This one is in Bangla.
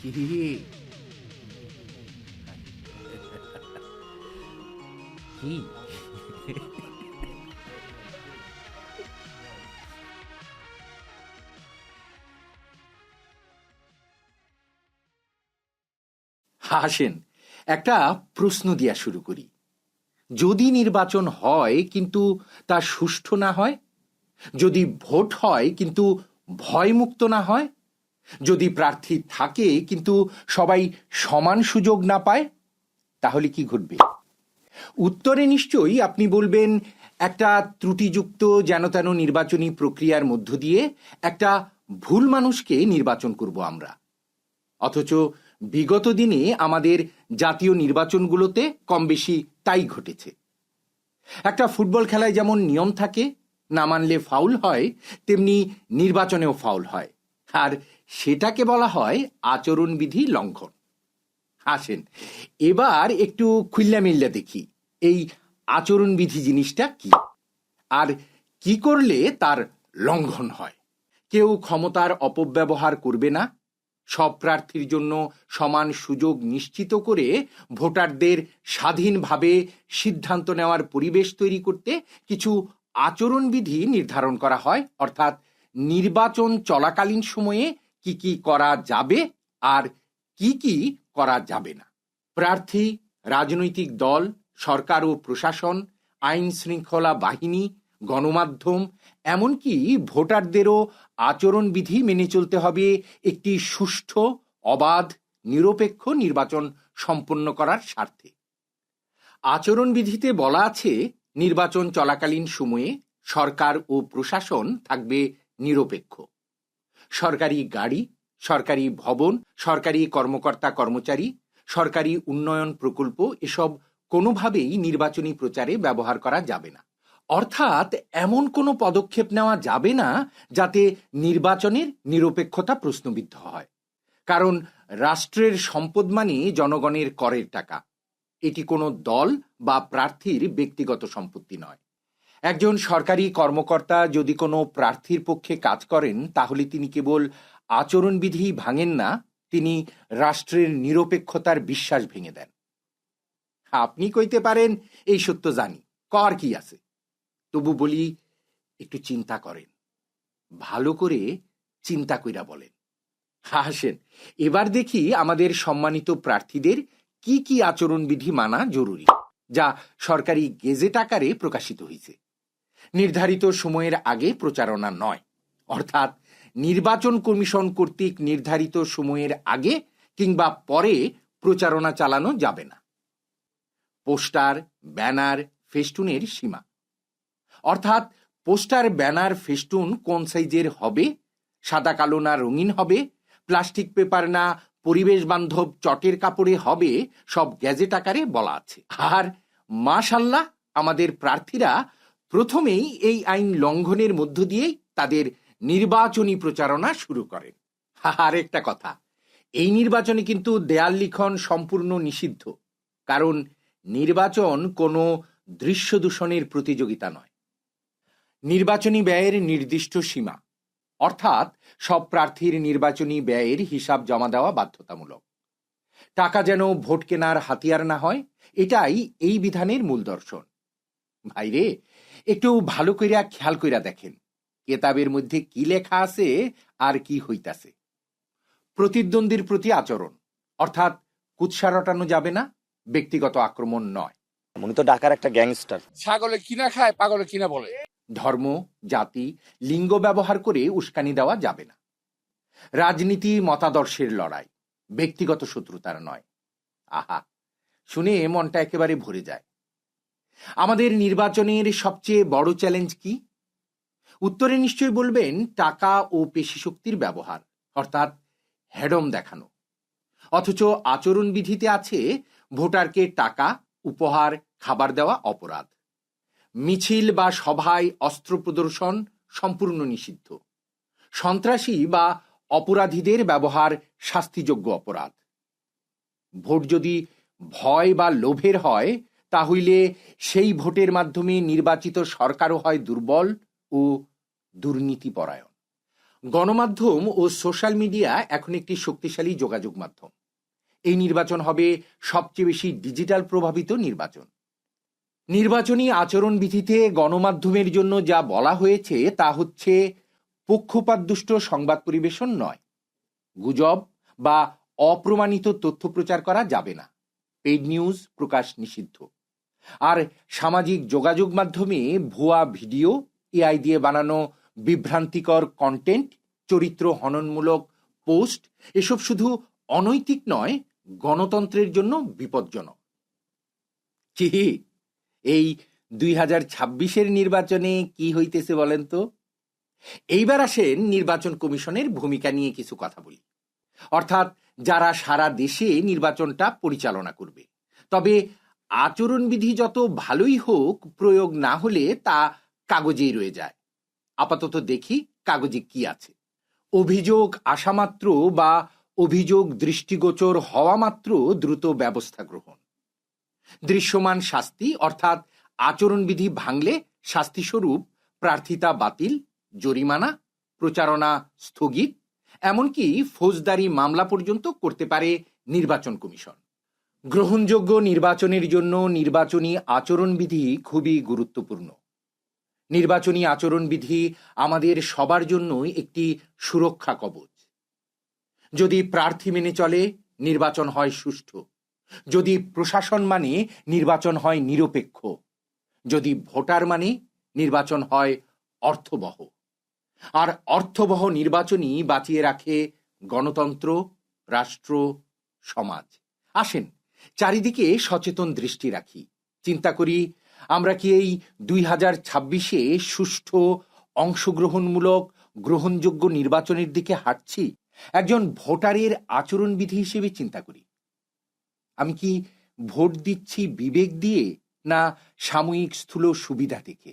কি কি আসেন একটা প্রশ্ন দিয়া শুরু করি। যদি নির্বাচন হয় কিন্তু তা সুষ্ঠু না হয়, যদি ভোট হয় কিন্তু ভয়মুক্ত না হয়, যদি প্রার্থী থাকে কিন্তু সবাই সমান সুযোগ না পায়, তাহলে কি ঘটবে? উত্তরে নিশ্চয়ই আপনি বলবেন, একটা ত্রুটিযুক্ত যেন নির্বাচনী প্রক্রিয়ার মধ্য দিয়ে একটা ভুল মানুষকে নির্বাচন করব আমরা। অথচ বিগত দিনে আমাদের জাতীয় নির্বাচনগুলোতে কম বেশি তাই ঘটেছে। একটা ফুটবল খেলায় যেমন নিয়ম থাকে, না মানলে ফাউল হয়, তেমনি নির্বাচনেও ফাউল হয়, আর সেটাকে বলা হয় আচরণবিধি লঙ্ঘন। আসেন এবার একটু খুল্লা মিল্লা দেখি এই আচরণবিধি জিনিসটা কি, আর কি করলে তার লঙ্ঘন হয়। কেউ ক্ষমতার অপব্যবহার করবে না, সব প্রার্থীর জন্য সমান সুযোগ নিশ্চিত করে ভোটারদের স্বাধীনভাবে সিদ্ধান্ত নেওয়ার পরিবেশ তৈরি করতে কিছু আচরণবিধি নির্ধারণ করা হয়। অর্থাৎ নির্বাচন চলাকালীন সময়ে কি কি করা যাবে আর কি কি করা যাবে না। প্রার্থী, রাজনৈতিক দল, সরকার ও প্রশাসন, আইন শৃঙ্খলা বাহিনী, গণমাধ্যম, এমনকি ভোটারদেরও আচরণবিধি মেনে চলতে হবে একটি সুষ্ঠু, অবাধ, নিরপেক্ষ নির্বাচন সম্পন্ন করার স্বার্থে। আচরণবিধিতে বলা আছে, নির্বাচন চলাকালীন সময়ে সরকার ও প্রশাসন থাকবে নিরপেক্ষ। সরকারি গাড়ি, সরকারি ভবন, সরকারি কর্মকর্তা কর্মচারী, সরকারি উন্নয়ন প্রকল্প এসব কোনোভাবেই নির্বাচনী প্রচারে ব্যবহার করা যাবে না। অর্থাৎ এমন কোনো পদক্ষেপ নেওয়া যাবে না যাতে নির্বাচনের নিরপেক্ষতা প্রশ্নবিদ্ধ হয়। কারণ রাষ্ট্রের সম্পদ মানে জনগণের করের টাকা। এটি কোনো দল বা প্রার্থীর ব্যক্তিগত সম্পত্তি নয়। একজন সরকারি কর্মকর্তা যদি কোনো প্রার্থীর পক্ষে কাজ করেন, তাহলে তিনি কেবল আচরণবিধি ভাঙেন না, তিনি রাষ্ট্রের নিরপেক্ষতার বিশ্বাস ভেঙে দেন। আপনি কইতে পারেন, এই সত্য জানি, কর কি আছে। তবু বলি, একটু চিন্তা করেন, ভালো করে চিন্তা কইরা বলেন। আসেন এবার দেখি আমাদের সম্মানিত প্রার্থীদের কি কি আচরণবিধি মানা জরুরি, যা সরকারি গেজেট আকারে প্রকাশিত হয়েছে। নির্ধারিত সময়ের আগে প্রচারণা নয়, অর্থাৎ নির্বাচন কমিশন কর্তৃক নির্ধারিত সময়ের আগে কিংবা পরে প্রচারণা চালানো যাবে না। পোস্টার, ব্যানার, ফেস্টুনের সীমা, অর্থাৎ পোস্টার, ব্যানার, ফেস্টুন কোন সাইজের হবে, সাদা কালো না রঙিন হবে, প্লাস্টিক পেপার না পরিবেশ বান্ধব চটের কাপড়ে হবে, সব গ্যাজেট আকারে বলা আছে। আর মাশাল্লাহ, আমাদের প্রার্থীরা প্রথমেই এই আইন লঙ্ঘনের মধ্য দিয়েই তাদের নির্বাচনী প্রচারণা শুরু করেন। আর একটা কথা, এই নির্বাচনে কিন্তু দেয়াল লিখন সম্পূর্ণ নিষিদ্ধ। কারণ নির্বাচন কোনো দৃশ্য দূষণের প্রতিযোগিতা নয়। নির্বাচনী ব্যয়ের নির্দিষ্ট সীমা, অর্থাৎ সব প্রার্থীর নির্বাচনী ব্যয়ের হিসাব জমা দেওয়া বাধ্যতামূলক। টাকা যেন ভোট কেনার হাতিয়ার না হয়, এটাই এই বিধানের মূল দর্শন। ভাইরে, একটু ভালো কইরা খেয়াল কইরা দেখেন, কেতাবের মধ্যে কি লেখা আছে আর কি হইতাছে। প্রতিদ্বন্দ্বীর প্রতি আচরণ, অর্থাৎ কুৎসা রটানো যাবে না, ব্যক্তিগত আক্রমণ নয়। উনি তো ঢাকার একটা গ্যাংস্টার। ছাগলে কিনা খায়, পাগলে কিনা বলে। ধর্ম, জাতি, লিঙ্গ ব্যবহার করে উস্কানি দেওয়া যাবে না। রাজনীতি মতাদর্শের লড়াই, ব্যক্তিগত শত্রুতার নয়। আহা, শুনে মনটা একেবারে ভরে যায়। আমাদের নির্বাচনের সবচেয়ে বড় চ্যালেঞ্জ কি? উত্তরে নিশ্চয়ই বলবেন, টাকা ও পেশিশক্তির ব্যবহার, অর্থাৎ হেডম দেখানো। অথচ আচরণবিধিতে আছে, ভোটারকে টাকা, উপহার, খাবার দেওয়া অপরাধ। মিছিল বা সভায় অস্ত্র প্রদর্শন সম্পূর্ণ নিষিদ্ধ। সন্ত্রাসী বা অপরাধীদের ব্যবহার শাস্তিযোগ্য অপরাধ। ভোট যদি ভয় বা লোভের হয়, তাহলে সেই ভোটের মাধ্যমে নির্বাচিত সরকারও হয় দুর্বল ও দুর্নীতিপরায়ণ। গণমাধ্যম ও সোশ্যাল মিডিয়া এখন একটি শক্তিশালী যোগাযোগ মাধ্যম। এই নির্বাচন হবে সবচেয়ে বেশি ডিজিটাল প্রভাবিত নির্বাচন। নির্বাচনী আচরণবিধিতে গণমাধ্যমের জন্য যা বলা হয়েছে তা হচ্ছে পক্ষপাতদুষ্ট সংবাদ পরিবেশন নয়, গুজব বা অপ্রমাণিত তথ্য প্রচার করা যাবে না, পেইড নিউজ প্রকাশ নিষিদ্ধ। আর সামাজিক যোগাযোগ মাধ্যমে ভুয়া ভিডিও, এআই দিয়ে বানানো বিভ্রান্তিকর কন্টেন্ট, চরিত্র হননমূলক পোস্ট এসব শুধু অনৈতিক নয়, গণতন্ত্রের জন্য বিপজ্জনক। কি এই 2026-এর নির্বাচনে কি হইতেছে বলেন তো? এইবার আসেন নির্বাচন কমিশনের ভূমিকা নিয়ে কিছু কথা বলি, অর্থাৎ যারা সারা দেশে নির্বাচনটা পরিচালনা করবে। তবে আচরণবিধি যত ভালোই হোক, প্রয়োগ না হলে তা কাগজেই রয়ে যায়। আপাতত দেখি কাগজে কি আছে। অভিযোগ আসা মাত্র বা অভিযোগ দৃষ্টিগোচর হওয়া মাত্র দ্রুত ব্যবস্থা গ্রহণ, দৃশ্যমান শাস্তি অর্থাৎ আচরণবিধি ভাঙলে শাস্তিস্বরূপ প্রার্থিতা বাতিল, জরিমানা, প্রচারণা স্থগিত, এমনকি ফৌজদারি মামলা পর্যন্ত করতে পারে নির্বাচন কমিশন। গ্রহণযোগ্য নির্বাচনের জন্য নির্বাচনী আচরণবিধি খুবই গুরুত্বপূর্ণ। নির্বাচনী আচরণবিধি আমাদের সবার জন্যই একটি সুরক্ষা কবচ। যদি প্রার্থী মেনে চলে, নির্বাচন হয় সুষ্ঠু। যদি প্রশাসন মানে, নির্বাচন হয় নিরপেক্ষ। যদি ভোটার মানে, নির্বাচন হয় অর্থবহ। আর অর্থবহ নির্বাচনই বাঁচিয়ে রাখে গণতন্ত্র, রাষ্ট্র, সমাজ। আসেন চারিদিকে সচেতন দৃষ্টি রাখি, চিন্তা করি আমরা কি এই 2026-এ সুষ্ঠু, অংশগ্রহণমূলক, গ্রহণযোগ্য নির্বাচনের দিকে হাঁটছি? একজন ভোটারের আচরণবিধি হিসেবে চিন্তা করি, আমি কি ভোট দিচ্ছি বিবেক দিয়ে না সাময়িক স্থূল সুবিধা দেখে?